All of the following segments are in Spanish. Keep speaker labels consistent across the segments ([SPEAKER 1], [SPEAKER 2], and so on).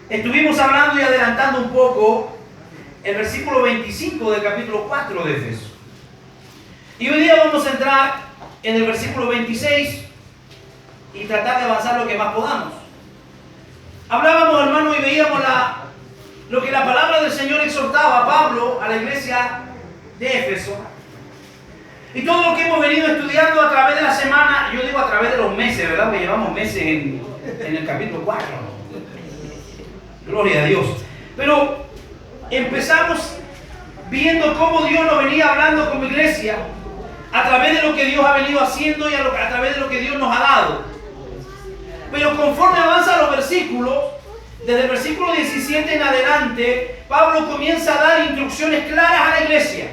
[SPEAKER 1] Estuvimos hablando y adelantando un poco el versículo 25 del capítulo 4 de Efesios. Y hoy día vamos a entrar en el versículo 26 y tratar de avanzar lo que más podamos. Hablábamos, hermanos, y veíamos lo que la palabra del Señor exhortaba a Pablo, a la iglesia de Éfeso. Y todo lo que hemos venido estudiando a través de la semana, yo digo a través de los meses, ¿verdad? Porque llevamos meses en el capítulo 4. Gloria a Dios. Pero empezamos viendo cómo Dios nos venía hablando como iglesia a través de lo que Dios ha venido haciendo y a través de lo que Dios nos ha dado. Pero conforme avanzan los versículos, desde el versículo 17 en adelante, Pablo comienza a dar instrucciones claras a la iglesia.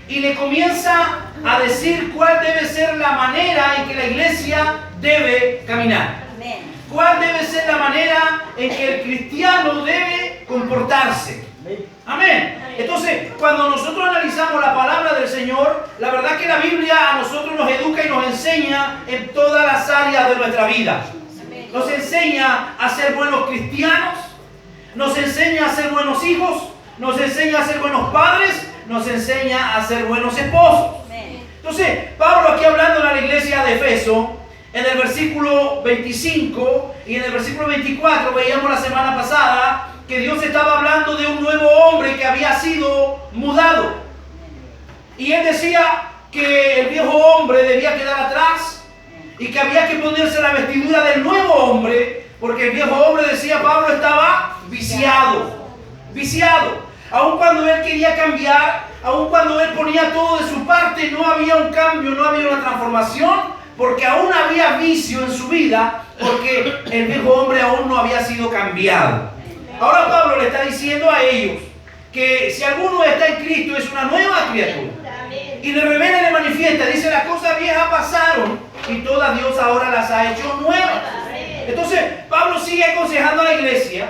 [SPEAKER 1] Y le comienza a decir cuál debe ser la manera en que la iglesia debe caminar. Cuál debe ser la manera en que el cristiano debe comportarse. Amén. Entonces, cuando nosotros analizamos la palabra del Señor, la verdad que la Biblia a nosotros nos educa y nos enseña en todas las áreas de nuestra vida. Nos enseña a ser buenos cristianos, nos enseña a ser buenos hijos, nos enseña a ser buenos padres, nos enseña a ser buenos esposos. Entonces, Pablo aquí hablando a la iglesia de Efeso, en el versículo 25 y en el versículo 24 veíamos la semana pasada que Dios estaba hablando de un nuevo hombre que había sido mudado. Y él decía que el viejo hombre debía quedar atrás y que había que ponerse la vestidura del nuevo hombre, porque el viejo hombre, decía Pablo, estaba viciado. Aun cuando él quería cambiar, aun cuando él ponía todo de su parte, no había un cambio, no había una transformación, porque aún había vicio en su vida, porque el viejo hombre aún no había sido cambiado. Ahora Pablo le está diciendo a ellos que si alguno está en Cristo es una nueva criatura. Y le revela y le manifiesta, dice, las cosas viejas pasaron y todas Dios ahora las ha hecho nuevas. Entonces Pablo sigue aconsejando a la iglesia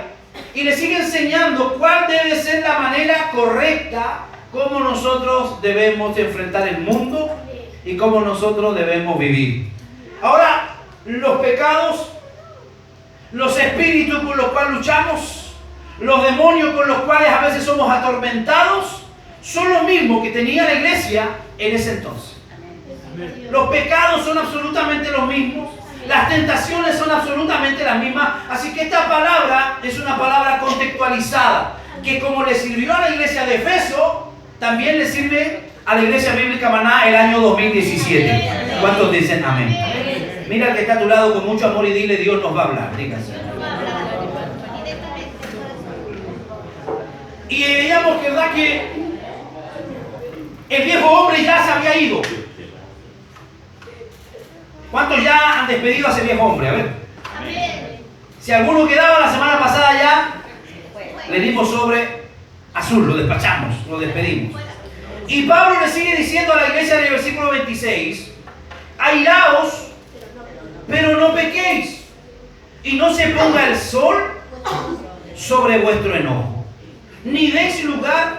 [SPEAKER 1] y le sigue enseñando cuál debe ser la manera correcta como nosotros debemos enfrentar el mundo y cómo nosotros debemos vivir. Ahora, los pecados, los espíritus con los cuales luchamos, los demonios con los cuales a veces somos atormentados, son los mismos que tenía la iglesia en ese entonces. Los pecados son absolutamente los mismos, las tentaciones son absolutamente las mismas, así que esta palabra es una palabra contextualizada, que como le sirvió a la iglesia de Efeso, también le sirve a la iglesia bíblica Maná el año 2017. ¿Cuántos dicen amén? Mira al que está a tu lado con mucho amor y dile, Dios nos va a hablar. Dígase. Y veíamos que verdad que el viejo hombre ya se había ido. ¿Cuántos ya han despedido a ese viejo hombre? A ver. Si alguno quedaba la semana pasada ya, le dimos sobre azul, lo despachamos, lo despedimos. Y Pablo le sigue diciendo a la iglesia en el versículo 26, airaos, pero no pequéis, y no se ponga el sol sobre vuestro enojo, ni deis lugar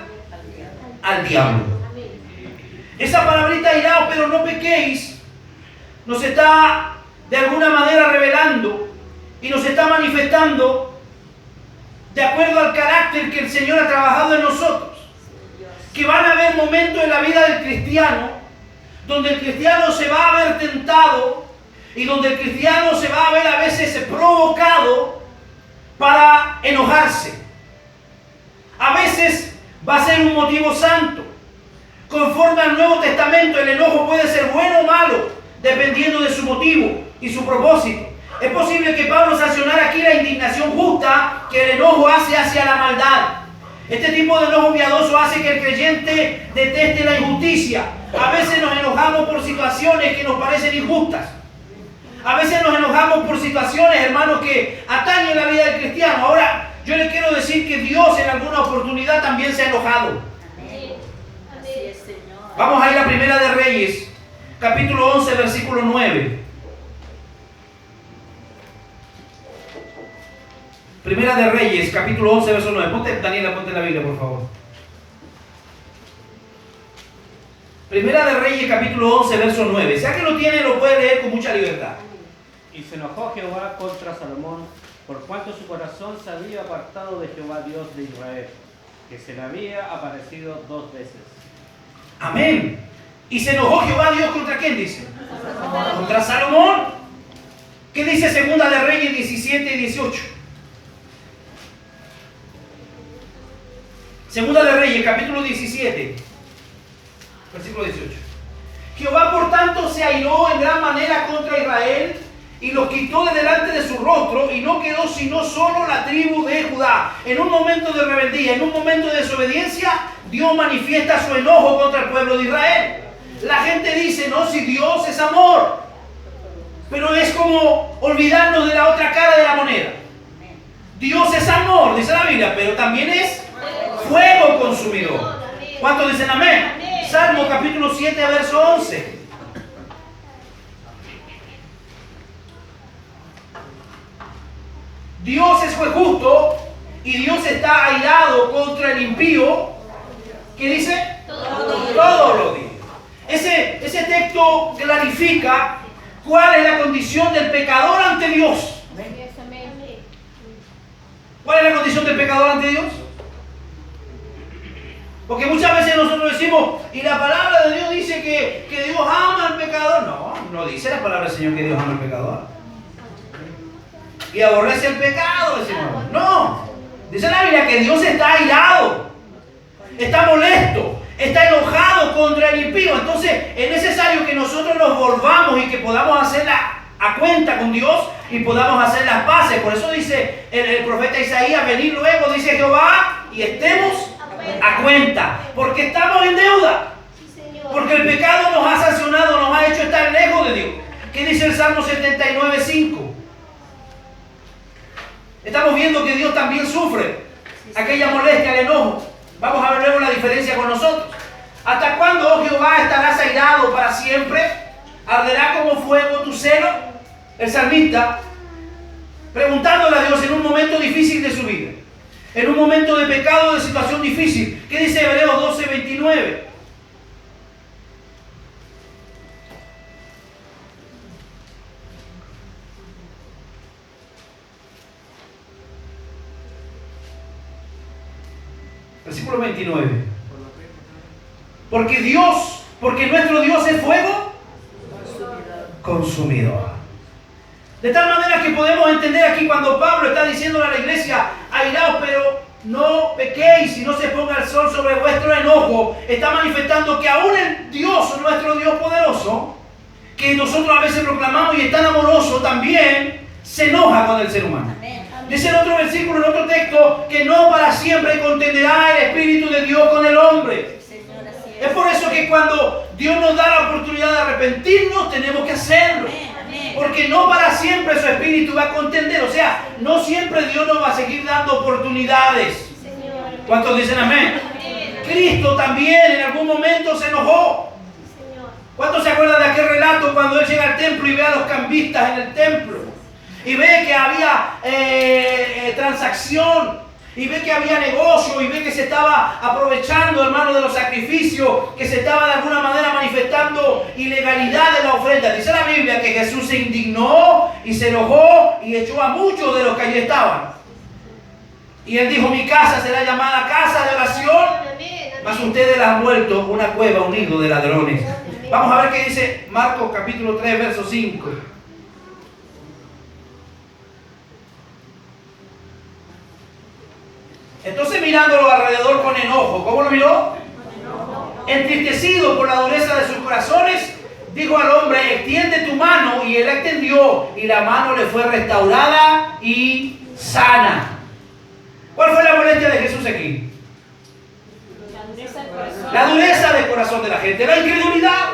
[SPEAKER 1] al diablo. Esa palabrita airaos, pero no pequéis, nos está de alguna manera revelando y nos está manifestando de acuerdo al carácter que el Señor ha trabajado en nosotros. Que van a haber momentos en la vida del cristiano donde el cristiano se va a ver tentado y donde el cristiano se va a ver a veces provocado para enojarse. A veces va a ser un motivo santo. Conforme al Nuevo Testamento, el enojo puede ser bueno o malo, dependiendo de su motivo y su propósito. Es posible que Pablo sancionara aquí la indignación justa que el enojo hace hacia la maldad. Este tipo de enojo piadoso hace que el creyente deteste la injusticia. A veces nos enojamos por situaciones que nos parecen injustas. A veces nos enojamos por situaciones, hermanos, que atañen la vida del cristiano. Ahora, yo le quiero decir que Dios en alguna oportunidad también se ha enojado. Vamos a ir a Primera de Reyes, capítulo 11, versículo 9. Primera de Reyes, capítulo 11, verso 9. Daniela, ponte la Biblia, por favor. Primera de Reyes, capítulo 11, verso 9. Si alguien lo tiene, lo puede leer con mucha libertad.
[SPEAKER 2] Y se enojó Jehová contra Salomón, por cuanto su corazón se había apartado de Jehová Dios de Israel, que se le había aparecido 2 veces.
[SPEAKER 1] Amén. Y se enojó Jehová Dios contra quién dice. Contra Salomón. ¿Qué dice Segunda de Reyes 17 y 18? Segunda de Reyes, capítulo 17, versículo 18. Jehová por tanto se airó en gran manera contra Israel y los quitó de delante de su rostro, y no quedó sino solo la tribu de Judá. En un momento de rebeldía, en un momento de desobediencia, Dios manifiesta su enojo contra el pueblo de Israel. La gente dice, no, si Dios es amor, pero es como olvidarnos de la otra cara de la moneda. Dios es amor, dice la Biblia, pero también es fuego consumidor. ¿Cuántos dicen amén? Salmo capítulo 7, verso 11. Dios es juez justo y Dios está airado contra el impío. ¿Qué dice? Todos los días. Ese texto clarifica cuál es la condición del pecador ante Dios. ¿Cuál es la condición del pecador ante Dios? Porque muchas veces nosotros decimos, y la palabra de Dios dice que Dios ama al pecador. No, no dice la palabra del Señor que Dios ama al pecador. Y aborrece el pecado, decimos. No, dice la Biblia que Dios está airado, está molesto, está enojado contra el impío. Entonces es necesario que nosotros nos volvamos y que podamos hacerla a cuenta con Dios y podamos hacer las paces. Por eso dice el profeta Isaías, venid luego, dice Jehová, y estemos a cuenta, porque estamos en deuda, porque el pecado nos ha sancionado, nos ha hecho estar lejos de Dios. ¿Qué dice el Salmo 79:5? Estamos viendo que Dios también sufre aquella molestia, el enojo. Vamos a ver luego la diferencia con nosotros. ¿Hasta cuándo, oh Jehová, estarás airado para siempre? ¿Arderá como fuego tu celo? El salmista, preguntándole a Dios en un momento difícil de su vida, en un momento de pecado, de situación difícil. ¿Qué dice Hebreos 12:29? Versículo 29. Porque nuestro Dios es fuego consumidor. De tal manera que podemos entender aquí cuando Pablo está diciendo a la iglesia, airaos, pero no pequéis y no se ponga el sol sobre vuestro enojo. Está manifestando que aún el Dios, nuestro Dios poderoso, que nosotros a veces proclamamos y es tan amoroso, también se enoja con el ser humano. Dice en otro versículo, en otro texto, que no para siempre contenderá el Espíritu de Dios con el hombre. Es por eso que cuando Dios nos da la oportunidad de arrepentirnos, tenemos que hacerlo. Porque no para siempre su Espíritu va a contender. O sea, no siempre Dios nos va a seguir dando oportunidades. ¿Cuántos dicen amén? Cristo también en algún momento se enojó. ¿Cuántos se acuerdan de aquel relato cuando Él llega al templo y ve a los cambistas en el templo? Y ve que había transacción, y ve que había negocio, y ve que se estaba aprovechando, hermano, de los sacrificios, que se estaba de alguna manera manifestando ilegalidad de la ofrenda. Dice la Biblia que Jesús se indignó y se enojó y echó a muchos de los que allí estaban. Y Él dijo, mi casa será llamada casa de oración, mas ustedes la han vuelto una cueva, un nido de ladrones. Vamos a ver qué dice Marcos capítulo 3, verso 5. Entonces mirándolo alrededor con enojo, ¿cómo lo miró? Entristecido por la dureza de sus corazones, dijo al hombre, extiende tu mano, y él la extendió, y la mano le fue restaurada y sana. ¿Cuál fue la molestia de Jesús aquí? La dureza del corazón de la gente, la incredulidad.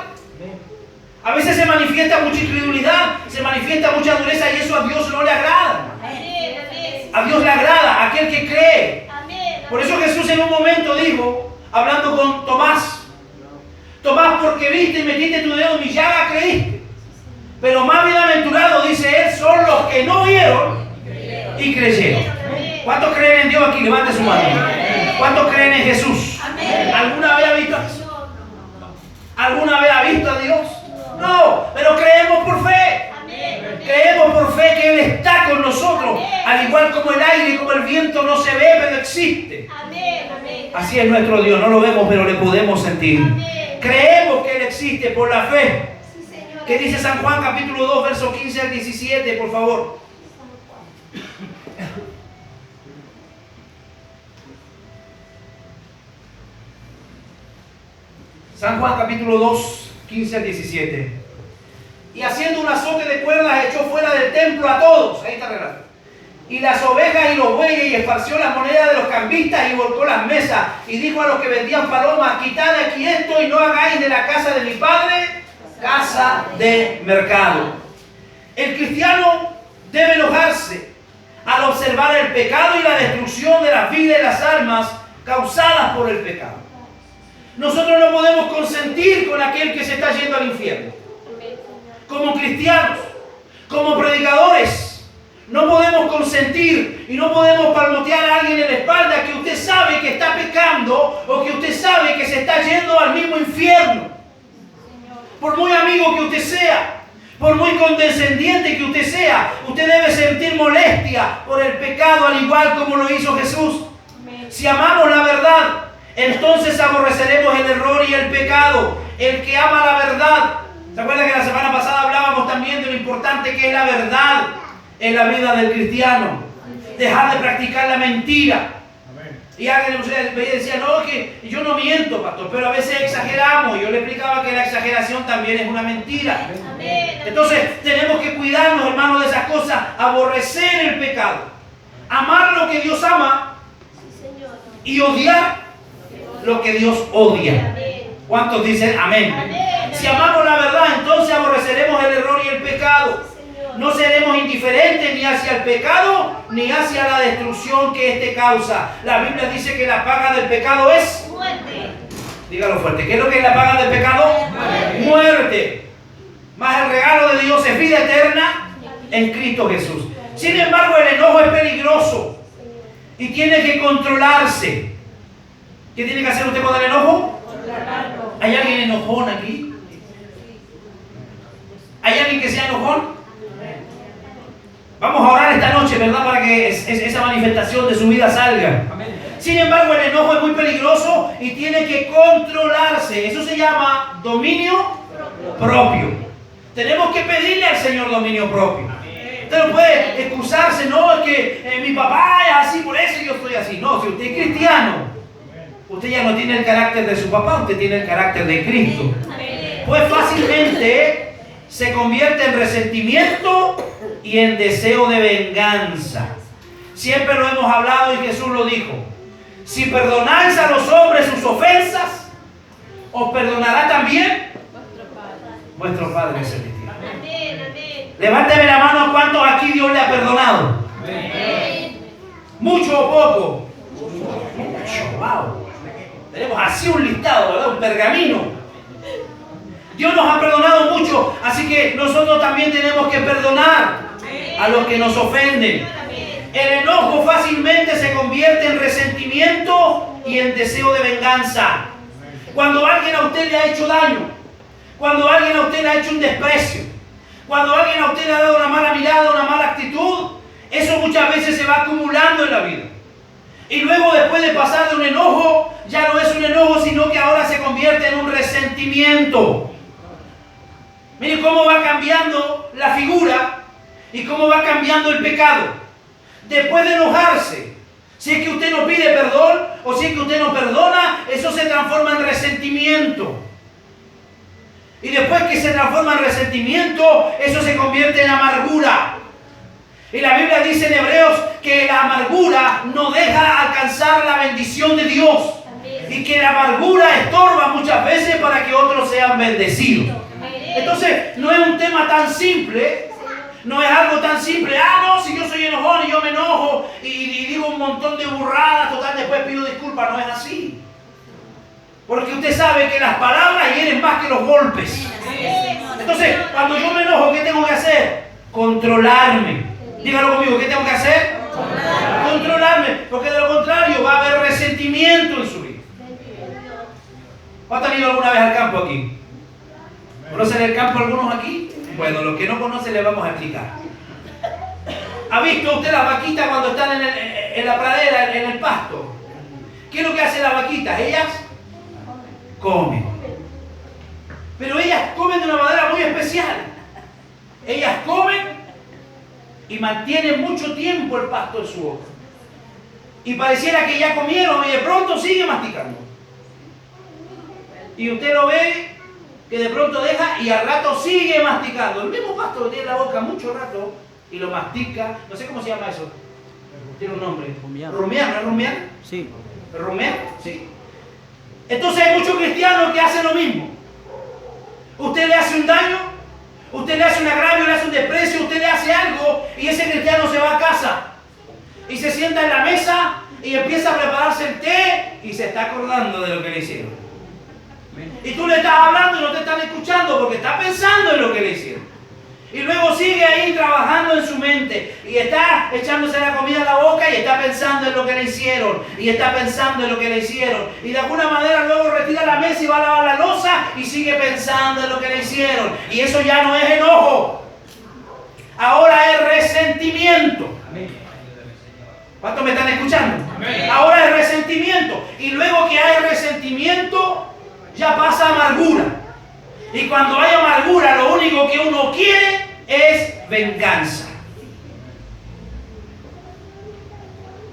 [SPEAKER 1] A veces se manifiesta mucha incredulidad, se manifiesta mucha dureza, y eso a Dios no le agrada. A Dios le agrada a aquel que cree. Por eso Jesús en un momento dijo, hablando con Tomás, Tomás, porque viste y metiste tu dedo en mi llaga, creíste. Pero más bienaventurado, dice él, son los que no vieron y creyeron. ¿Cuántos creen en Dios aquí? Levante su mano. ¿Cuántos creen en Jesús? ¿Alguna vez ha visto a Jesús? ¿Alguna vez ha visto a Dios? No, pero creemos por fe. Creemos por Al igual como el aire y como el viento no se ve, pero existe. Así es nuestro Dios. No lo vemos, pero le podemos sentir. Creemos que Él existe por la fe. ¿Qué dice San Juan capítulo 2, verso 15 al 17, por favor? San Juan capítulo 2, 15 al 17. Y haciendo un azote de cuerdas echó fuera del templo a todos. Ahí está el relato. Y las ovejas y los bueyes, y esparció las monedas de los cambistas y volcó las mesas. Y dijo a los que vendían palomas: quitad aquí esto y no hagáis de la casa de mi padre casa de mercado. El cristiano debe enojarse al observar el pecado y la destrucción de las vidas y las almas causadas por el pecado. Nosotros no podemos consentir con aquel que se está yendo al infierno. Como cristianos, como predicadores, no podemos consentir y no podemos palmotear a alguien en la espalda que usted sabe que está pecando o que usted sabe que se está yendo al mismo infierno. Por muy amigo que usted sea, por muy condescendiente que usted sea, usted debe sentir molestia por el pecado, al igual como lo hizo Jesús. Si amamos la verdad, entonces aborreceremos el error y el pecado. El que ama la verdad. ¿Se acuerdan que la semana pasada hablábamos también de lo importante que es la verdad en la vida del cristiano? Dejar de practicar la mentira. Y alguien decía: no, que yo no miento, pastor, pero a veces exageramos. Yo le explicaba que la exageración también es una mentira. Entonces tenemos que cuidarnos, hermanos, de esas cosas. Aborrecer el pecado, amar lo que Dios ama y odiar lo que Dios odia. ¿Cuántos dicen amén? Si amamos la verdad, entonces aborreceremos el error y el pecado. No seremos indiferentes ni hacia el pecado ni hacia la destrucción que éste causa. La Biblia dice que la paga del pecado es muerte. Dígalo fuerte. ¿Qué es lo que es la paga del pecado? Muerte. Mas el regalo de Dios es vida eterna en Cristo Jesús. Sin embargo, el enojo es peligroso y tiene que controlarse. ¿Qué tiene que hacer usted con el enojo? ¿Hay alguien enojón aquí? ¿Hay alguien que sea enojón? Vamos a orar esta noche, ¿verdad? Para que esa manifestación de su vida salga. Sin embargo, el enojo es muy peligroso y tiene que controlarse. Eso se llama dominio propio. Tenemos que pedirle al Señor dominio propio. Usted no puede excusarse: no, es que mi papá es así, por eso yo estoy así. No, si usted es cristiano, usted ya no tiene el carácter de su papá, usted tiene el carácter de Cristo. Pues fácilmente se convierte en resentimiento y en deseo de venganza. Siempre lo hemos hablado y Jesús lo dijo: si perdonáis a los hombres sus ofensas, os perdonará también vuestro Padre celestial. Levánteme la mano a cuántos aquí Dios le ha perdonado. ¿Mucho o poco? Mucho. Wow. Tenemos así un listado, ¿verdad? Un pergamino. Dios nos ha perdonado mucho, así que nosotros también tenemos que perdonar a los que nos ofenden. El enojo fácilmente se convierte en resentimiento y en deseo de venganza. Cuando alguien a usted le ha hecho daño, cuando alguien a usted le ha hecho un desprecio, cuando alguien a usted le ha dado una mala mirada, una mala actitud, eso muchas veces se va acumulando en la vida. Y luego, después de pasar de un enojo, ya no es un enojo, sino que ahora se convierte en un resentimiento. Mire cómo va cambiando la figura y cómo va cambiando el pecado. Después de enojarse, si es que usted no pide perdón o si es que usted no perdona, eso se transforma en resentimiento. Y después que se transforma en resentimiento, eso se convierte en amargura. Y la Biblia dice en Hebreos que la amargura no deja alcanzar la bendición de Dios. Y que la amargura estorba muchas veces para que otros sean bendecidos. Entonces, no es un tema tan simple, no es algo tan simple. No, si yo soy enojón y yo me enojo y digo un montón de burradas, total, después pido disculpas. No es así. Porque usted sabe que las palabras hieren más que los golpes. Entonces, cuando yo me enojo, ¿qué tengo que hacer? Controlarme. Dígalo conmigo, ¿qué tengo que hacer? Controlarme. Porque de lo contrario va a haber resentimiento en su vida. ¿Cuántos han ido alguna vez al campo aquí? ¿Conocen el campo algunos aquí? Bueno, los que no conocen les vamos a explicar. ¿Ha visto usted las vaquitas cuando están en la pradera, en el pasto? ¿Qué es lo que hacen las vaquitas? Ellas comen. Pero ellas comen de una manera muy especial. Ellas comen y mantienen mucho tiempo el pasto en su boca. Y pareciera que ya comieron y de pronto sigue masticando. Y usted lo ve que de pronto deja y al rato sigue masticando. El mismo pasto que tiene en la boca mucho rato y lo mastica. No sé cómo se llama eso. Tiene un nombre.
[SPEAKER 2] Rumiar.
[SPEAKER 1] ¿Rumiar? ¿No es rumiar?
[SPEAKER 2] Sí.
[SPEAKER 1] ¿Rumiar? Sí. Entonces hay muchos cristianos que hacen lo mismo. Usted le hace un daño, usted le hace un agravio, le hace un desprecio, usted le hace algo y ese cristiano se va a casa y se sienta en la mesa y empieza a prepararse el té y se está acordando de lo que le hicieron. Y tú le estás hablando y no te están escuchando porque está pensando en lo que le hicieron. Y luego sigue ahí trabajando en su mente y está echándose la comida a la boca y está pensando en lo que le hicieron. Y está pensando en lo que le hicieron. Y de alguna manera luego retira la mesa y va a lavar la loza y sigue pensando en lo que le hicieron. Y eso ya no es enojo. Ahora es resentimiento. ¿Cuántos me están escuchando? Ahora es resentimiento. Y luego que hay resentimiento, ya pasa amargura. Y cuando hay amargura, lo único que uno quiere es venganza.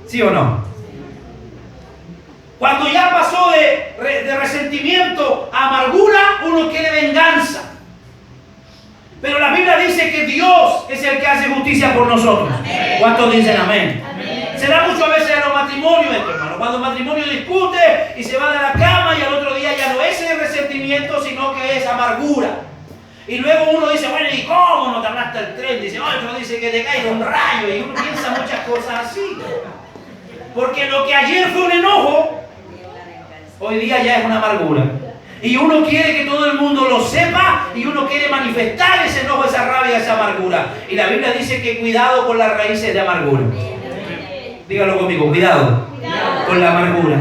[SPEAKER 1] ¿Sí o no? Cuando ya pasó de resentimiento a amargura, uno quiere venganza. Pero la Biblia dice que Dios es el que hace justicia por nosotros. Amén. ¿Cuántos dicen amén? Amén. Se da muchas veces en los matrimonios esto, hermano. Cuando el matrimonio discute y se va de la cama y al otro día ya no es el resentimiento, sino que es amargura. Y luego uno dice, bueno, ¿y cómo no te hablaste el tren? Dice, otro dice que te caiga un rayo. Y uno piensa muchas cosas así. Porque lo que ayer fue un enojo, hoy día ya es una amargura. Y uno quiere que todo el mundo lo sepa y uno quiere manifestar ese enojo, esa rabia, esa amargura. Y la Biblia dice que cuidado con las raíces de amargura. Dígalo conmigo, cuidado con la amargura.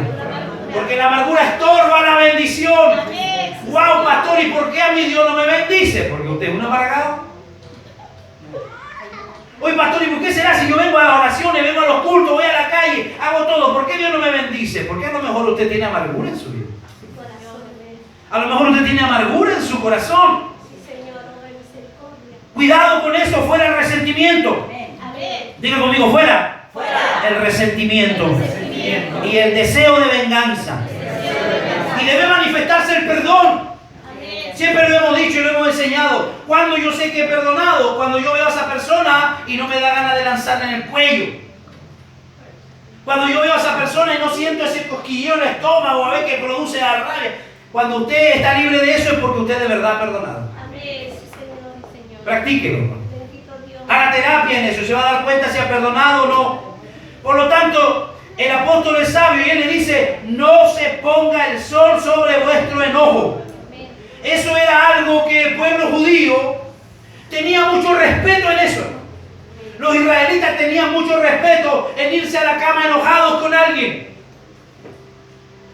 [SPEAKER 1] Porque la amargura estorba la bendición. Wow, pastor, ¿y por qué a mí Dios no me bendice? Porque usted es un amargado. Oye, pastor, ¿y por qué será si yo vengo a las oraciones, vengo a los cultos, voy a la calle, hago todo? ¿Por qué Dios no me bendice? Porque a lo mejor usted tiene amargura en su vida. A lo mejor usted tiene amargura en su corazón. Cuidado con eso, fuera el resentimiento. Diga conmigo, fuera el resentimiento y el deseo de venganza. Y debe manifestarse el perdón. Siempre lo hemos dicho y lo hemos enseñado. Cuando yo sé que he perdonado, cuando yo veo a esa persona y no me da ganas de lanzarla en el cuello. Cuando yo veo a esa persona y no siento ese cosquilleo en el estómago a ver que produce la rabia. Cuando usted está libre de eso es porque usted de verdad ha perdonado. Practíquelo. Haga terapia en eso, se va a dar cuenta si ha perdonado o no. Por lo tanto, el apóstol es sabio y él le dice, no se ponga el sol sobre vuestro enojo. Eso era algo que el pueblo judío tenía mucho respeto en eso. Los israelitas tenían mucho respeto en irse a la cama enojados con alguien.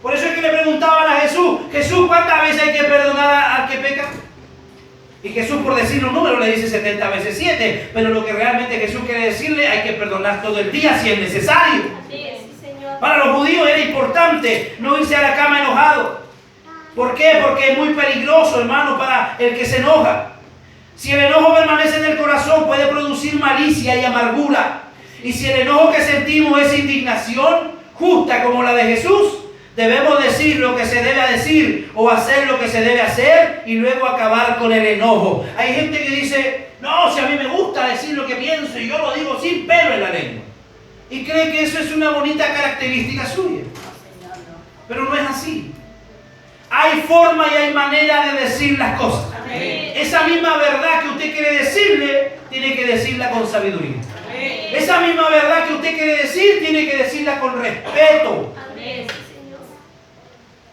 [SPEAKER 1] Por eso es que le preguntaban a Jesús, Jesús, ¿cuántas veces hay que perdonar al que peca? Y Jesús, por decir un número, le dice 70 veces 7. Pero lo que realmente Jesús quiere decirle, hay que perdonar todo el día si es necesario.
[SPEAKER 3] Sí, Señor.
[SPEAKER 1] Para los judíos era importante no irse a la cama enojado. ¿Por qué? Porque es muy peligroso, hermano, para el que se enoja. Si el enojo permanece en el corazón, puede producir malicia y amargura. Y si el enojo que sentimos es indignación justa como la de Jesús, debemos decir lo que se debe decir o hacer lo que se debe hacer y luego acabar con el enojo. Hay gente que dice, no, si a mí me gusta decir lo que pienso y yo lo digo sin pelo en la lengua. Y cree que eso es una bonita característica suya. Pero no es así. Hay forma y hay manera de decir las cosas. Amén. Esa misma verdad que usted quiere decirle, tiene que decirla con sabiduría. Amén. Esa misma verdad que usted quiere decir, tiene que decirla con respeto.
[SPEAKER 3] Amén.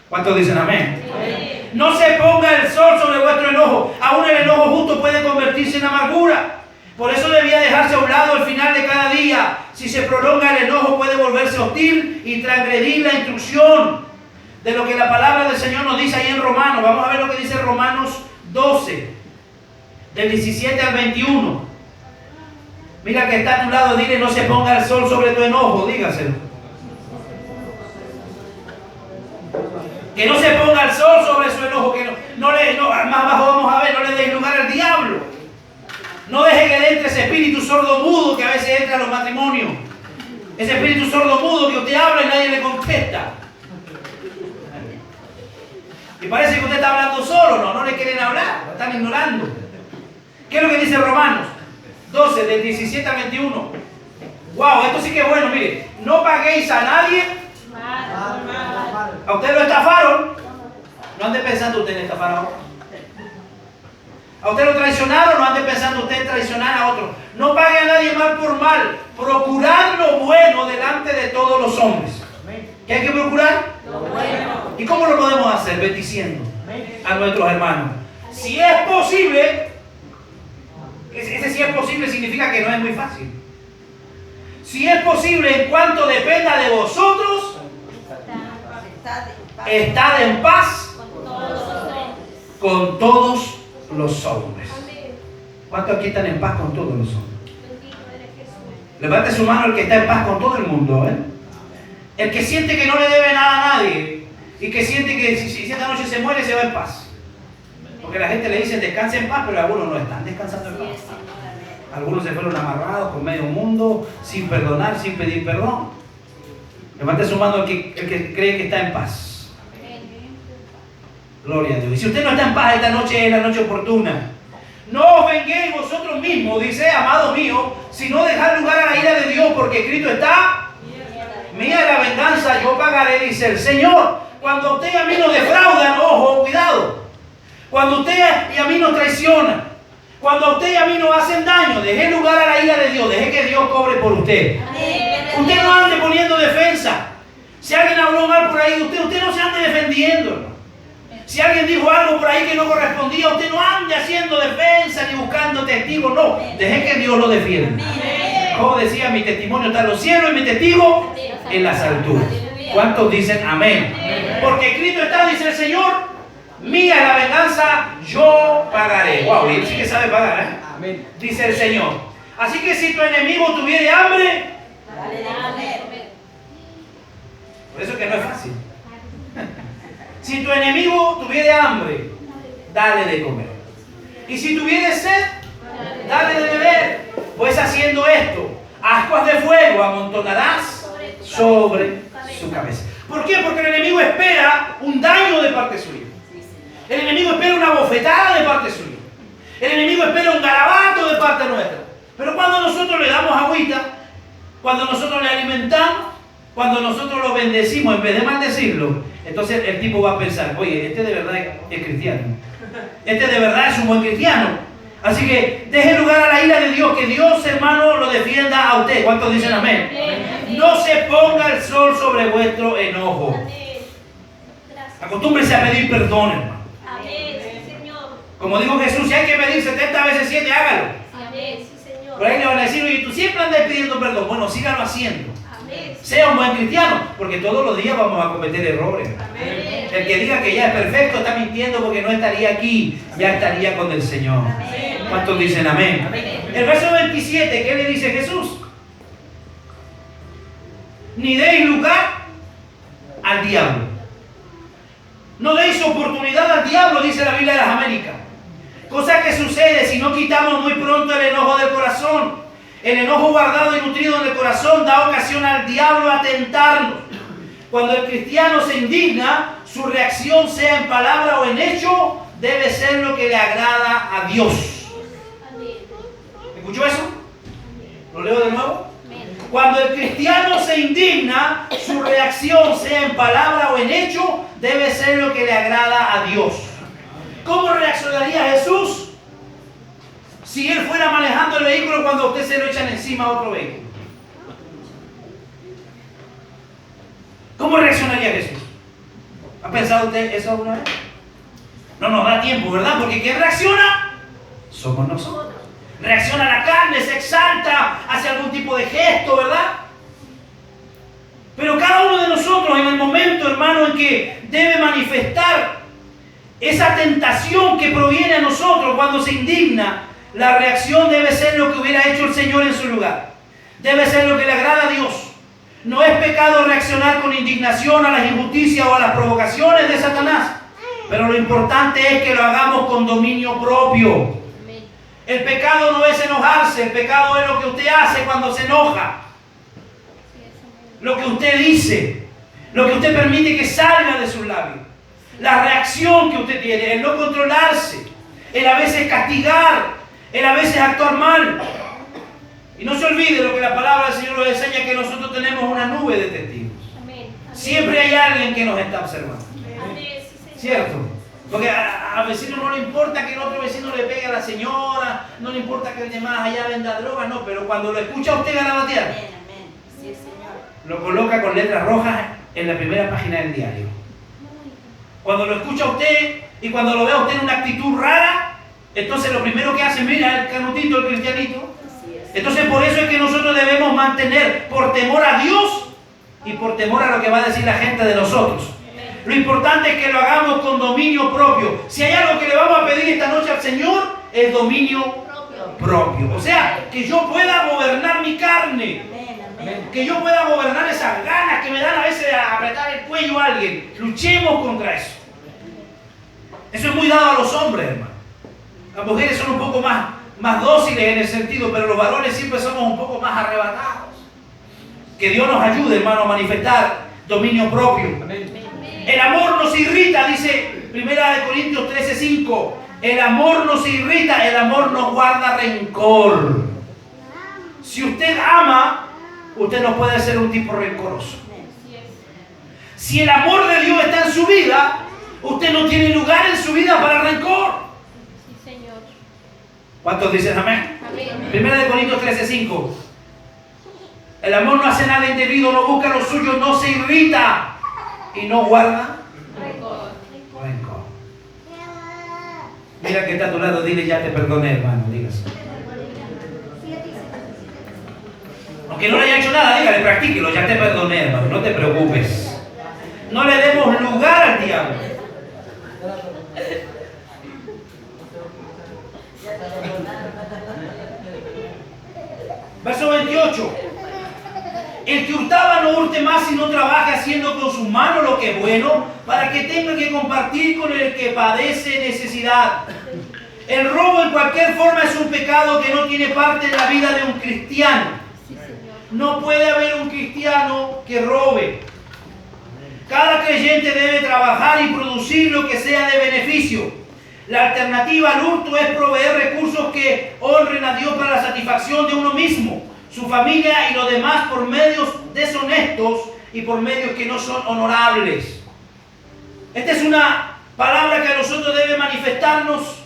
[SPEAKER 1] ¿Cuántos dicen amén?
[SPEAKER 3] Amén.
[SPEAKER 1] No se ponga el sol sobre vuestro enojo. Aún el enojo justo puede convertirse en amargura. Por eso debía dejarse a un lado al final de cada día. Si se prolonga el enojo puede volverse hostil y transgredir la instrucción de lo que la palabra del Señor nos dice ahí en Romanos. Vamos a ver lo que dice Romanos 12, del 17 al 21. Mira que está a tu lado, dile, no se ponga el sol sobre tu enojo, dígaselo. Que no se ponga el sol sobre su enojo, que más abajo vamos a ver, no le deis lugar al diablo. No deje que le entre ese espíritu sordo mudo que a veces entra a los matrimonios. Ese espíritu sordo mudo que usted habla y nadie le contesta. Y parece que usted está hablando solo, no le quieren hablar, lo están ignorando. ¿Qué es lo que dice Romanos 12, del 17 al 21? Wow, esto sí que es bueno, mire. No paguéis a nadie. ¿A usted lo estafaron? No ande pensando usted en estafar a otro. ¿A usted lo traicionaron? No ande pensando usted en traicionar a otro. No pague a nadie mal por mal. Procurad lo bueno delante de todos los hombres. ¿Qué hay que procurar? Lo bueno. ¿Y cómo lo podemos hacer? Bendiciendo a nuestros hermanos. Si es posible, ese si es posible significa que no es muy fácil. Si es posible, en cuanto dependa de vosotros, estad en paz con todos los hombres. ¿Cuántos aquí están en paz con todos los hombres? Levante su mano el que está en paz con todo el mundo, ¿eh? El que siente que no le debe nada a nadie y que siente que si esta noche se muere se va en paz. Porque la gente le dice descanse en paz, pero algunos no están descansando en paz. Algunos se fueron amarrados por medio mundo, sin perdonar, sin pedir perdón. Levante su mano el que cree que está en paz. Gloria a Dios. Y si usted no está en paz, esta noche es la noche oportuna. No os venguéis vosotros mismos, dice, amado mío, sino dejad lugar a la ira de Dios, porque escrito está: mía es la venganza, yo pagaré, dice el Señor. Cuando usted y a mí nos defraudan, ojo, cuidado. Cuando usted y a mí nos traicionan, cuando a usted y a mí nos hacen daño, deje lugar a la ira de Dios, deje que Dios cobre por usted. Usted no ande poniendo defensa. Si alguien habló mal por ahí, usted no se ande defendiendo. Si alguien dijo algo por ahí que no correspondía, usted no ande haciendo defensa ni buscando testigos, no. Deje que Dios lo defienda. Como decía, mi testimonio está en los cielos y mi testigo en las alturas. ¿Cuántos dicen amén? Porque escrito está, dice el Señor, mía es la venganza, yo pagaré. Wow, y él sí que sabe pagar, ¿eh? Amén. Dice el Señor. Así que si tu enemigo tuviere hambre, por eso que no es fácil. Si tu enemigo tuviere hambre, dale de comer. Y si tuviere sed, dale de beber. Pues haciendo esto, ascuas de fuego amontonarás sobre su cabeza. ¿Por qué? Porque el enemigo espera un daño de parte suya. El enemigo espera una bofetada de parte suya. El enemigo espera un garabato de parte nuestra. Pero cuando nosotros le damos agüita, cuando nosotros le alimentamos, cuando nosotros lo bendecimos, en vez de maldecirlo, entonces el tipo va a pensar, oye, este de verdad es cristiano. Este de verdad es un buen cristiano. Así que deje lugar a la ira de Dios, que Dios, hermano, lo defienda a usted. ¿Cuántos dicen amén? No se ponga el sol sobre vuestro enojo. Acostúmbrese a pedir perdón, hermano. Como dijo Jesús, si hay que pedir 70 veces 7, hágalo. Por ahí le van a decir, oye, tú siempre andas pidiendo perdón. Bueno, sígalo haciendo. Sea un buen cristiano, porque todos los días vamos a cometer errores. El que diga que ya es perfecto está mintiendo, porque no estaría aquí, ya estaría con el Señor. ¿Cuántos dicen amén? El verso 27, ¿qué le dice Jesús? Ni deis lugar al diablo. No deis oportunidad al diablo, dice la Biblia de las Américas. Cosa que sucede si no quitamos muy pronto el enojo del corazón. El enojo guardado y nutrido en el corazón da ocasión al diablo a tentarnos. Cuando el cristiano se indigna, su reacción, sea en palabra o en hecho, debe ser lo que le agrada a Dios. ¿Escuchó eso? ¿Lo leo de nuevo? Cuando el cristiano se indigna, su reacción, sea en palabra o en hecho, debe ser lo que le agrada a Dios. ¿Cómo reaccionaría Jesús si él fuera manejando el vehículo cuando a usted se lo echan encima a otro vehículo? ¿Cómo reaccionaría Jesús? ¿Ha pensado usted eso alguna vez? No nos da tiempo, ¿verdad? Porque ¿quién reacciona? Somos nosotros. Reacciona la carne, se exalta, hace algún tipo de gesto, ¿verdad? Pero cada uno de nosotros, en el momento, hermano, en que debe manifestar esa tentación que proviene a nosotros cuando se indigna, La reacción debe ser lo que hubiera hecho el Señor en su lugar. Debe ser lo que le agrada a Dios. No es pecado reaccionar con indignación a las injusticias o a las provocaciones de Satanás. Pero lo importante es que lo hagamos con dominio propio. El pecado no es enojarse. El pecado es lo que usted hace cuando se enoja. Lo que usted dice. Lo que usted permite que salga de sus labios. La reacción que usted tiene. El no controlarse. El a veces castigar. El a veces actuar mal. Y no se olvide lo que la palabra del Señor nos enseña, que nosotros tenemos una nube de testigos. Siempre hay alguien que nos está observando. ¿Cierto? Porque al vecino no le importa que el otro vecino le pegue a la señora, no le importa que el demás allá venda droga, no, pero cuando lo escucha a usted garabatear, lo coloca con letras rojas en la primera página del diario. Cuando lo escucha a usted y cuando lo ve a usted en una actitud rara, entonces lo primero que hace, mira, el canutito, el cristianito. Entonces por eso es que nosotros debemos mantener, por temor a Dios y por temor a lo que va a decir la gente de nosotros. Lo importante es que lo hagamos con dominio propio. Si hay algo que le vamos a pedir esta noche al Señor, es dominio propio. O sea, que yo pueda gobernar mi carne. Que yo pueda gobernar esas ganas que me dan a veces de apretar el cuello a alguien. Luchemos contra eso. Eso es muy dado a los hombres, hermano. Las mujeres son un poco más dóciles en ese sentido, pero los varones siempre somos un poco más arrebatados. Que Dios nos ayude, hermano, a manifestar dominio propio. El amor nos irrita, dice 1 Corintios 13:5. El amor nos irrita, el amor nos guarda rencor. Si usted ama, usted no puede ser un tipo rencoroso. Si el amor de Dios está en su vida, usted no tiene lugar en su vida para rencor. ¿Cuántos dicen amén? 1 Corintios 13:5. El amor no hace nada indebido, no busca lo suyo, no se irrita y no guarda rencor. Mira que está a tu lado, dile ya te perdoné, hermano, dígase. Aunque no le haya hecho nada, dígale, practíquelo, ya te perdoné, hermano, no te preocupes. No le demos lugar al diablo. Verso 28. El que hurtaba no hurte más, sino trabaje haciendo con sus manos lo que es bueno, para que tenga que compartir con el que padece necesidad. El robo en cualquier forma es un pecado que no tiene parte en la vida de un cristiano. No puede haber un cristiano que robe. Cada creyente debe trabajar y producir lo que sea de beneficio. La alternativa al hurto es proveer recursos que honren a Dios para la satisfacción de uno mismo, su familia y los demás por medios deshonestos y por medios que no son honorables. Esta es una palabra que a nosotros debe manifestarnos,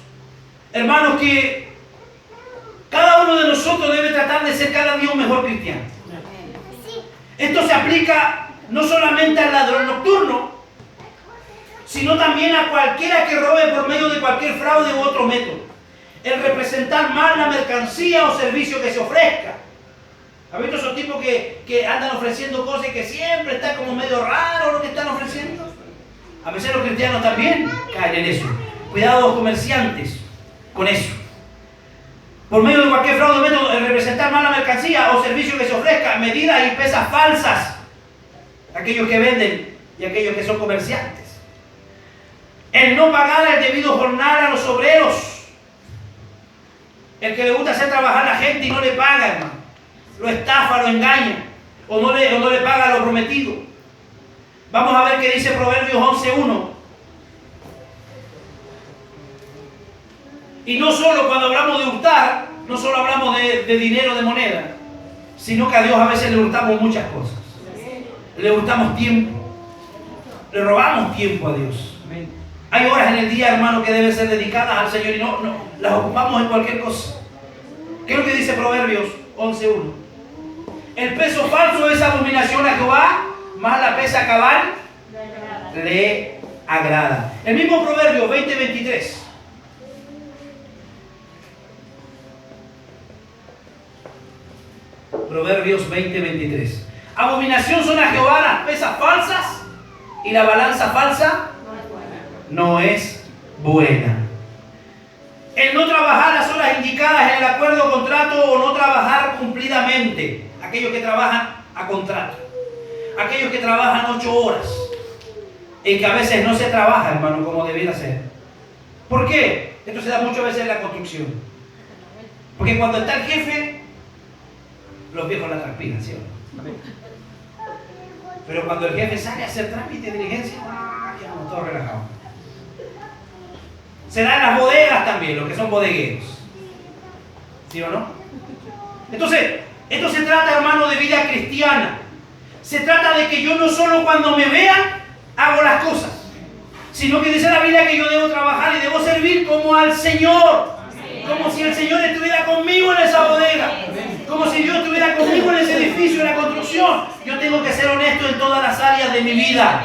[SPEAKER 1] hermanos, que cada uno de nosotros debe tratar de ser cada día un mejor cristiano. Esto se aplica no solamente al ladrón nocturno, sino también a cualquiera que robe por medio de cualquier fraude u otro método. El representar mal la mercancía o servicio que se ofrezca. ¿Has visto esos tipos que andan ofreciendo cosas y que siempre está como medio raro lo que están ofreciendo? A veces los cristianos también caen en eso. Cuidado, comerciantes, con eso. Por medio de cualquier fraude o método, el representar mal la mercancía o servicio que se ofrezca, medidas y pesas falsas. Aquellos que venden y aquellos que son comerciantes. El no pagar el debido jornal a los obreros. El que le gusta hacer trabajar a la gente y no le paga, hermano. Lo estafa, lo engaña. O no le paga lo prometido. Vamos a ver qué dice Proverbios 11:1. Y no solo cuando hablamos de hurtar, no solo hablamos de dinero, de moneda, sino que a Dios a veces le hurtamos muchas cosas. Le hurtamos tiempo. Le robamos tiempo a Dios. Hay horas en el día, hermano, que deben ser dedicadas al Señor y no las ocupamos en cualquier cosa. ¿Qué es lo que dice Proverbios 11:1? El peso falso es abominación a Jehová, más la pesa cabal le agrada. El mismo Proverbio 20:23. Proverbios 20:23. Abominación son a Jehová las pesas falsas y la balanza falsa no es buena. El no trabajar las horas indicadas en el acuerdo o contrato o no trabajar cumplidamente. Aquellos que trabajan a contrato. Aquellos que trabajan 8 horas. En que a veces no se trabaja, hermano, como debiera ser. ¿Por qué? Esto se da muchas veces en la construcción. Porque cuando está el jefe, los viejos la transpiran, ¿sí o no? Pero cuando el jefe sale a hacer trámite de diligencia, quedamos todos relajados. Se da en las bodegas también, los que son bodegueros. ¿Sí o no? Entonces, esto se trata, hermano, de vida cristiana. Se trata de que yo no solo cuando me vean hago las cosas, sino que dice la Biblia que yo debo trabajar y debo servir como al Señor. Como si el Señor estuviera conmigo en esa bodega. Como si Dios estuviera conmigo en ese edificio, en la construcción. Yo tengo que ser honesto en todas las áreas de mi vida.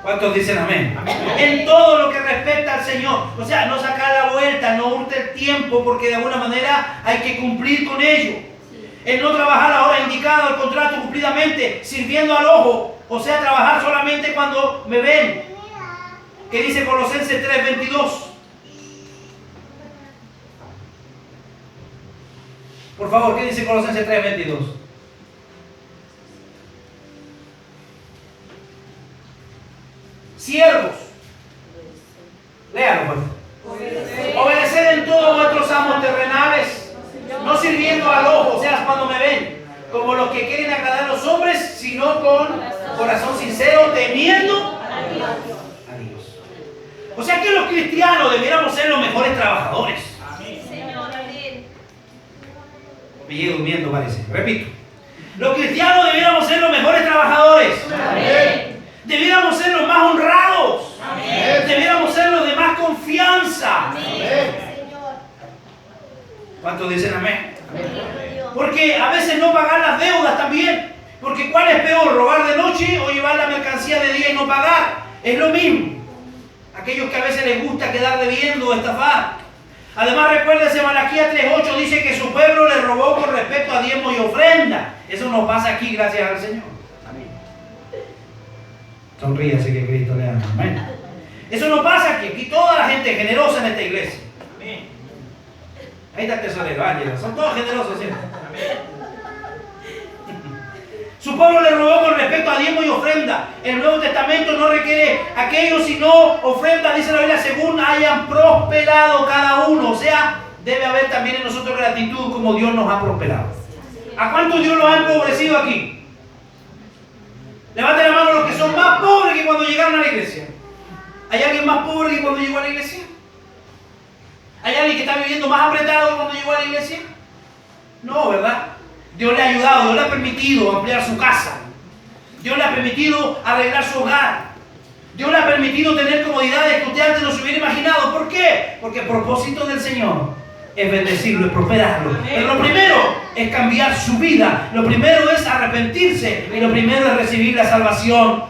[SPEAKER 1] ¿Cuántos dicen amén? En todo lo que respecta al Señor. O sea, no sacar la vuelta, no hurte el tiempo, porque de alguna manera hay que cumplir con ello. El no trabajar la hora indicada, el contrato cumplidamente, sirviendo al ojo. O sea, trabajar solamente cuando me ven. ¿Qué dice Colosenses 3:22? Por favor, ¿qué dice Colosenses 3:22? Siervos, léalo pues. Obedecer en todos vuestros amos terrenales, no sirviendo al ojo, o sea, cuando me ven, como los que quieren agradar a los hombres, sino con corazón sincero, temiendo a Dios. O sea que los cristianos debiéramos ser los mejores trabajadores. Me llevo durmiendo, parece. Repito. Los cristianos debiéramos ser los mejores trabajadores. Amén. Debiéramos ser los más honrados. Amén. Debiéramos ser los de más confianza. Amén. ¿Cuántos dicen amén? Amén? Porque a veces no pagar las deudas también. Porque ¿cuál es peor? ¿Robar de noche o llevar la mercancía de día y no pagar? Es lo mismo. Aquellos que a veces les gusta quedar debiendo o estafar. Además, recuérdese, Malaquías 3:8 dice que su pueblo le robó con respecto a diezmo y ofrenda. Eso nos pasa aquí, gracias al Señor. Amén. Sonríase que Cristo le ama. Amén. Eso no pasa aquí. Aquí toda la gente es generosa en esta iglesia. Amén. Ahí está el tesorero, Ángela. Son todos generosos, ¿sí? Amén. Su pueblo le robó con respecto a diezmo y ofrenda. El Nuevo Testamento no requiere aquello sino ofrenda, dice la Biblia, según hayan prosperado cada uno. O sea, debe haber también en nosotros gratitud como Dios nos ha prosperado. ¿A cuántos Dios los ha empobrecido aquí? Levanten la mano los que son más pobres que cuando llegaron a la iglesia. ¿Hay alguien más pobre que cuando llegó a la iglesia? ¿Hay alguien que está viviendo más apretado que cuando llegó a la iglesia? No, ¿verdad? Dios le ha ayudado, Dios le ha permitido ampliar su casa. Dios le ha permitido arreglar su hogar. Dios le ha permitido tener comodidades que usted antes no se hubiera imaginado. ¿Por qué? Porque el propósito del Señor es bendecirlo, es prosperarlo. Pero lo primero es cambiar su vida. Lo primero es arrepentirse. Y lo primero es recibir la salvación.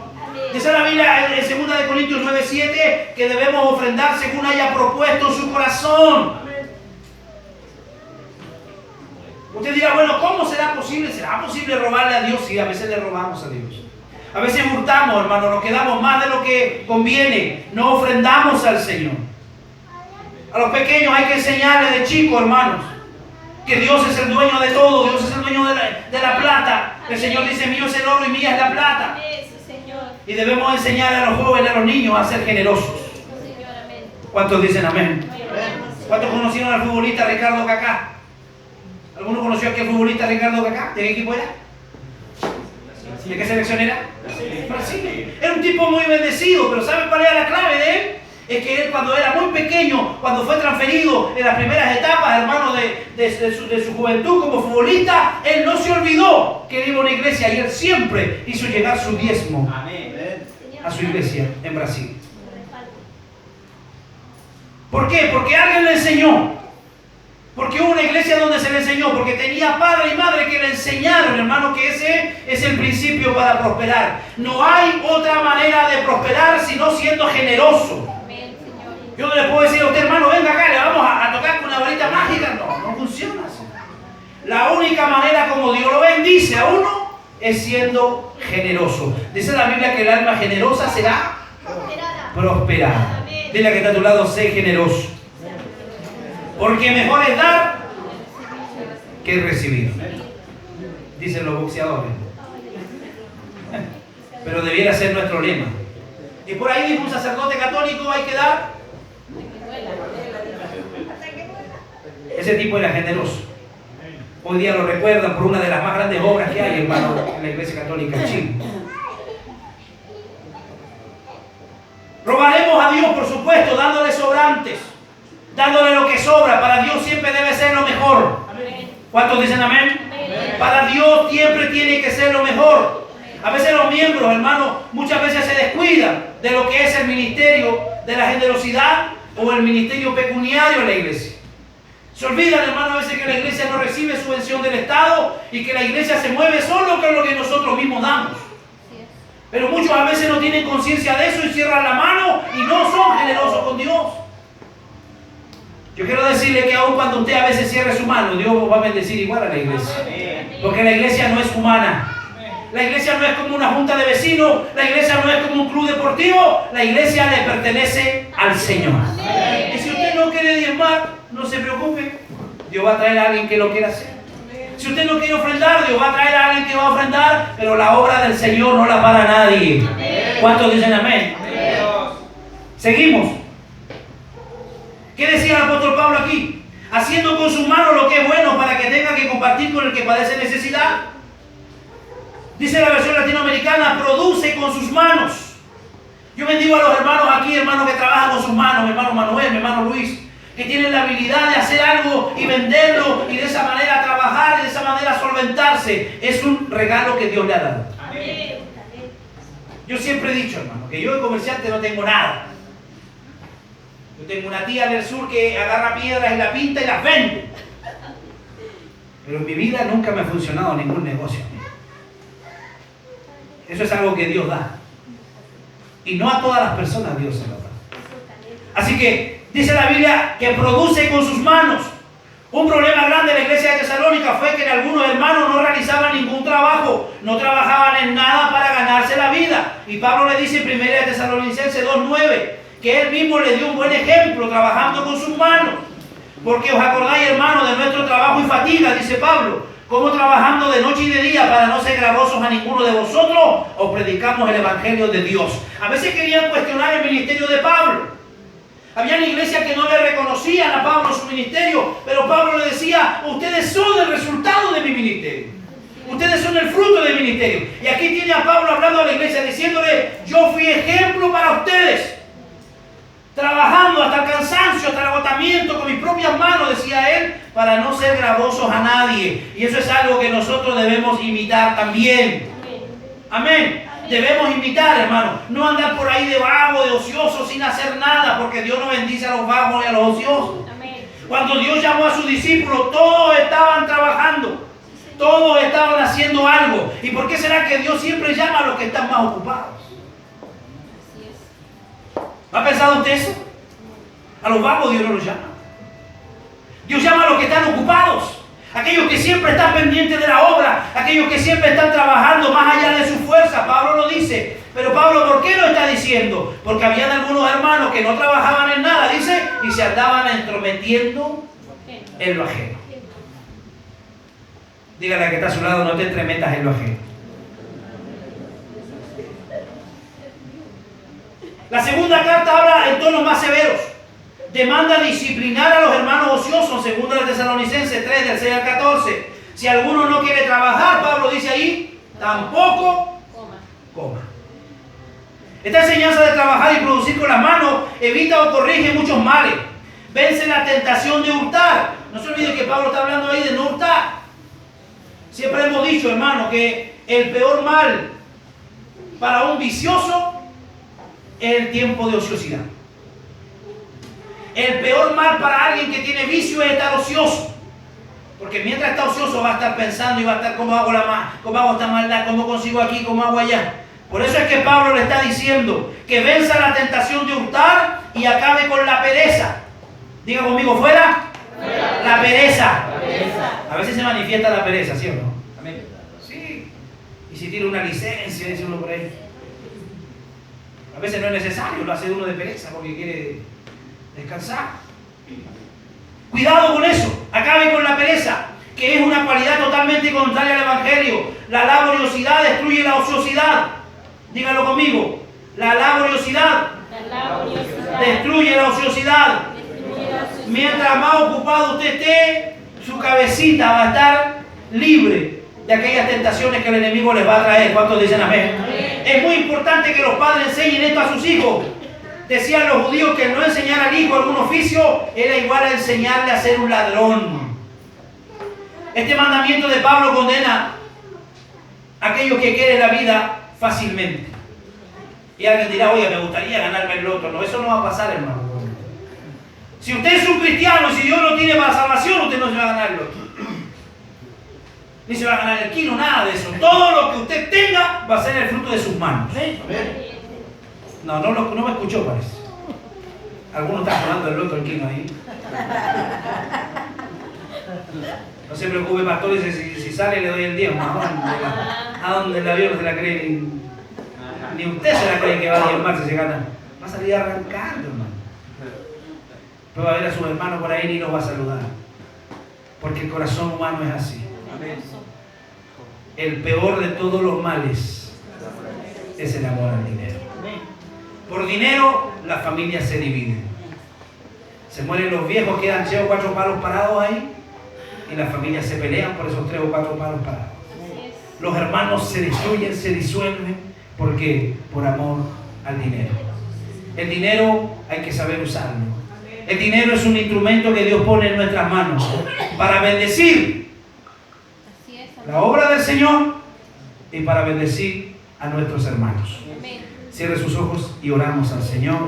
[SPEAKER 1] Dice la Biblia en 2 Corintios 9:7 que debemos ofrendar según haya propuesto su corazón. Usted dirá, bueno, ¿cómo será posible? ¿Será posible robarle a Dios? Sí, a veces le robamos a Dios. A veces hurtamos, hermano, nos quedamos más de lo que conviene. No ofrendamos al Señor. A los pequeños hay que enseñarles de chicos, hermanos, que Dios es el dueño de todo. Dios es el dueño de la plata. El Señor dice, mío es el oro y mía es la plata. Y debemos enseñar a los jóvenes, a los niños a ser generosos. ¿Cuántos dicen amén? ¿Cuántos conocieron al futbolista Ricardo Kaká? ¿Alguno conoció a aquel futbolista Ricardo Kaká? ¿De qué equipo era? ¿De qué selección era? Brasil. Era un tipo muy bendecido, pero ¿saben cuál era la clave de él? Es que él cuando era muy pequeño, cuando fue transferido en las primeras etapas, hermano, de su juventud como futbolista, él no se olvidó que él iba a una iglesia y él siempre hizo llegar su diezmo a su iglesia en Brasil. ¿Por qué? Porque alguien le enseñó. Porque hubo una iglesia donde se le enseñó, porque tenía padre y madre que le enseñaron, hermano, que ese es el principio para prosperar. No hay otra manera de prosperar sino siendo generoso. Yo no le puedo decir a usted, hermano, venga acá, le vamos a tocar con una varita mágica. No funciona así. La única manera como Dios lo bendice a uno es siendo generoso. Dice la Biblia que el alma generosa será prosperada. Dile a que está a tu lado, sé generoso. Porque mejor es dar que recibir, dicen los boxeadores. Pero debiera ser nuestro lema. Y por ahí dijo un sacerdote católico: hay que dar. Ese tipo era generoso. Hoy día lo recuerdan por una de las más grandes obras que hay, hermano, en la Iglesia Católica en Chile. Rogaremos a Dios, por supuesto, dándole sobrantes, dándole lo que sobra. Para Dios siempre debe ser lo mejor. ¿Cuántos dicen amén? Para Dios siempre tiene que ser lo mejor. A veces los miembros, hermanos, muchas veces se descuidan de lo que es el ministerio de la generosidad o el ministerio pecuniario en la iglesia. Se olvidan, hermano, a veces que la iglesia no recibe subvención del Estado y que la iglesia se mueve solo con lo que nosotros mismos damos. Pero muchos a veces no tienen conciencia de eso y cierran la mano y no son generosos con Dios. Yo quiero decirle que aun cuando usted a veces cierre su mano, Dios va a bendecir igual a la iglesia. Porque la iglesia no es humana. La iglesia no es como una junta de vecinos. La iglesia no es como un club deportivo. La iglesia le pertenece al Señor. Y si usted no quiere diezmar, no se preocupe. Dios va a traer a alguien que lo quiera hacer. Si usted no quiere ofrendar, Dios va a traer a alguien que va a ofrendar. Pero la obra del Señor no la para nadie. ¿Cuántos dicen amén? Seguimos. ¿Qué decía el apóstol Pablo aquí? Haciendo con sus manos lo que es bueno para que tenga que compartir con el que padece necesidad. Dice la versión latinoamericana: produce con sus manos. Yo bendigo a los hermanos aquí, hermanos que trabajan con sus manos, mi hermano Manuel, mi hermano Luis, que tienen la habilidad de hacer algo y venderlo y de esa manera trabajar y de esa manera solventarse. Es un regalo que Dios le ha dado. Amén. Yo siempre he dicho, hermano, que yo de comerciante no tengo nada. Yo tengo una tía del sur que agarra piedras y la pinta y las vende. Pero en mi vida nunca me ha funcionado ningún negocio. Eso es algo que Dios da. Y no a todas las personas Dios se lo da. Así que dice la Biblia que produce con sus manos. Un problema grande en la iglesia de Tesalónica fue que algunos hermanos no realizaban ningún trabajo, no trabajaban en nada para ganarse la vida. Y Pablo le dice en 1 Tesalonicenses 2:9 que él mismo le dio un buen ejemplo trabajando con sus manos. Porque os acordáis, hermanos, de nuestro trabajo y fatiga, dice Pablo, como trabajando de noche y de día para no ser gravosos a ninguno de vosotros, os predicamos el Evangelio de Dios. A veces querían cuestionar el ministerio de Pablo. Habían iglesias que no le reconocían a Pablo su ministerio, pero Pablo le decía: ustedes son el resultado de mi ministerio. Ustedes son el fruto del ministerio. Y aquí tiene a Pablo hablando a la iglesia, diciéndole: yo fui ejemplo para ustedes. Trabajando hasta el cansancio, hasta el agotamiento, con mis propias manos, decía él, para no ser gravosos a nadie. Y eso es algo que nosotros debemos imitar también. Amén. Debemos imitar, hermano. No andar por ahí de vago, de ocioso, sin hacer nada, porque Dios no bendice a los vagos y a los ociosos. Amén. Cuando Dios llamó a sus discípulos, todos estaban trabajando. Todos estaban haciendo algo. ¿Y por qué será que Dios siempre llama a los que están más ocupados? ¿Ha pensado usted eso? A los vagos Dios no los llama. Dios llama a los que están ocupados. Aquellos que siempre están pendientes de la obra. Aquellos que siempre están trabajando más allá de su fuerza. Pablo lo dice. Pero Pablo, ¿por qué lo está diciendo? Porque habían algunos hermanos que no trabajaban en nada, dice, y se andaban entrometiendo en lo ajeno. Dígale a que está a su lado: no te entremetas en lo ajeno. La segunda carta habla en tonos más severos. Demanda disciplinar a los hermanos ociosos, según de Tesalonicenses 3, del 6 al 14. Si alguno no quiere trabajar, Pablo dice ahí, tampoco coma. Esta enseñanza de trabajar y producir con las manos evita o corrige muchos males. Vence la tentación de hurtar. No se olvide que Pablo está hablando ahí de no hurtar. Siempre hemos dicho, hermano, que el peor mal para un vicioso es el tiempo de ociosidad. El peor mal para alguien que tiene vicio es estar ocioso. Porque mientras está ocioso va a estar pensando y va a estar: ¿cómo hago esta maldad? ¿Cómo consigo aquí? ¿Cómo hago allá? Por eso es que Pablo le está diciendo que venza la tentación de hurtar y acabe con la pereza. Diga conmigo: fuera. La pereza. A veces se manifiesta la pereza, ¿sí o no? Amén. Sí. Y si tiene una licencia, dice uno por ahí. A veces no es necesario, lo hace uno de pereza porque quiere descansar. Cuidado con eso. Acabe con la pereza, que es una cualidad totalmente contraria al Evangelio. La laboriosidad destruye la ociosidad. Díganlo conmigo. La laboriosidad destruye la ociosidad. Mientras más ocupado usted esté, su cabecita va a estar libre de aquellas tentaciones que el enemigo les va a traer. ¿Cuántos dicen amén? Es muy importante que los padres enseñen esto a sus hijos. Decían los judíos que el no enseñar al hijo algún oficio era igual a enseñarle a ser un ladrón. Este mandamiento de Pablo condena a aquellos que quieren la vida fácilmente. Y alguien dirá, oye, me gustaría ganarme el loto. No, eso no va a pasar, hermano. Si usted es un cristiano y si Dios lo tiene para salvación, usted no se va a ganar el loto. Ni se va a ganar el kilo, nada de eso. Todo lo que usted tenga va a ser el fruto de sus manos. No me escuchó, parece. Alguno está jugando el loto el kilo ahí. No se preocupe, pastor, dice, si sale le doy el diezmo. ¿A dónde el avión no se la cree? Ni usted se la cree que va a diezmar si se gana. Va a salir arrancando, hermano. Pero va a ver a sus hermanos por ahí ni los va a saludar. Porque el corazón humano es así. El peor de todos los males es el amor al dinero. Por dinero las familias se dividen. Se mueren los viejos, quedan 3 o 4 palos parados ahí y las familias se pelean por esos 3 o 4 palos parados. Los hermanos se destruyen, se disuelven porque por amor al dinero. El dinero hay que saber usarlo. El dinero es un instrumento que Dios pone en nuestras manos para bendecir la obra del Señor y para bendecir a nuestros hermanos. Cierre sus ojos y oramos al Señor.